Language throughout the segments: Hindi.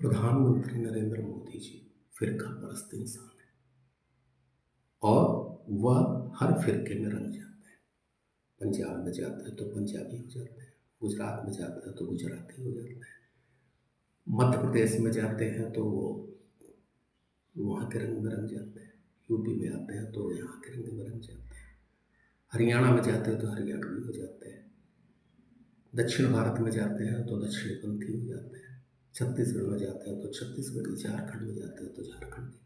प्रधानमंत्री नरेंद्र मोदी जी फिरका परस्त इंसान है और वह हर फिरके में रंग जाते हैं। पंजाब में जाते हैं तो पंजाबी हो जाते हैं, गुजरात में जाते हैं तो गुजराती हो जाते हैं, मध्य प्रदेश में जाते हैं तो वो वहाँ के रंग में रंग जाते हैं, यूपी में आते हैं तो यहाँ के रंग में रंग जाते हैं, हरियाणा में जाते हैं तो हरियाणवी हो जाते हैं, दक्षिण भारत में जाते हैं तो दक्षिणपंथी हो जाते हैं, छत्तीसगढ़ में जाते हैं तो छत्तीसगढ़ी, झारखंड में जाते हैं तो झारखंडी,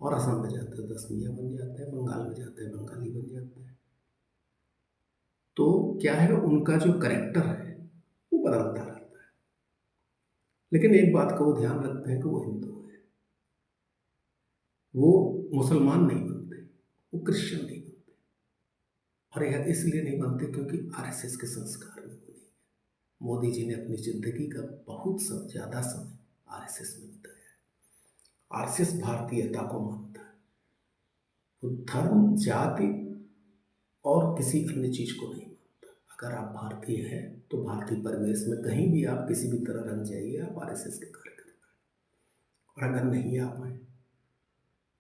और असम में जाते हैं तो असमिया बन जाते हैं, बंगाल में जाते हैं बंगाली बन जाते हैं। तो क्या है, उनका जो कैरेक्टर है वो बदलता रहता है, लेकिन एक बात का वो ध्यान रखते हैं कि वो हिंदू है, वो मुसलमान नहीं बनते, वो क्रिश्चियन नहीं बनते। और यह इसलिए नहीं बनते क्योंकि आरएसएस के संस्कार में वो नहीं है। मोदी जी ने अपनी जिंदगी का बहुत सब ज्यादा समय आरएसएस में बिताया है। आरएसएस भारतीयता को मानता है, वो धर्म, जाति और किसी अन्य चीज को नहीं मानता। अगर आप भारतीय हैं तो भारतीय परिवेश में कहीं भी आप किसी भी तरह रंग जाइए, आप आरएसएस के कार्यकर्ता हैं। और अगर नहीं आप हैं,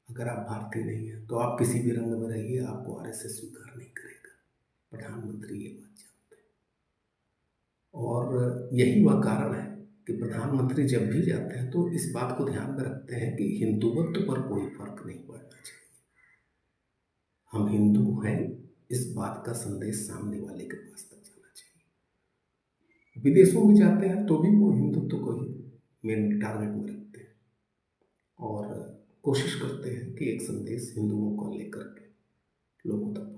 अगर आप भारतीय नहीं हैं तो आप किसी भी रंग में रहिए, आपको आरएसएस स्वीकार नहीं करेगा। प्रधानमंत्री ये बात जानते हैं और यही वह कारण है कि प्रधानमंत्री जब भी जाते हैं तो इस बात को ध्यान में रखते हैं कि हिंदुत्व पर कोई फर्क नहीं पड़ना चाहिए। हम हिंदू हैं, इस बात का संदेश सामने वाले के पास तक जाना चाहिए। विदेशों में जाते हैं तो भी वो हिंदुत्व को ही मेन टारगेट में रखते हैं और कोशिश करते हैं कि एक संदेश हिंदुओं को लेकर के लोगों तक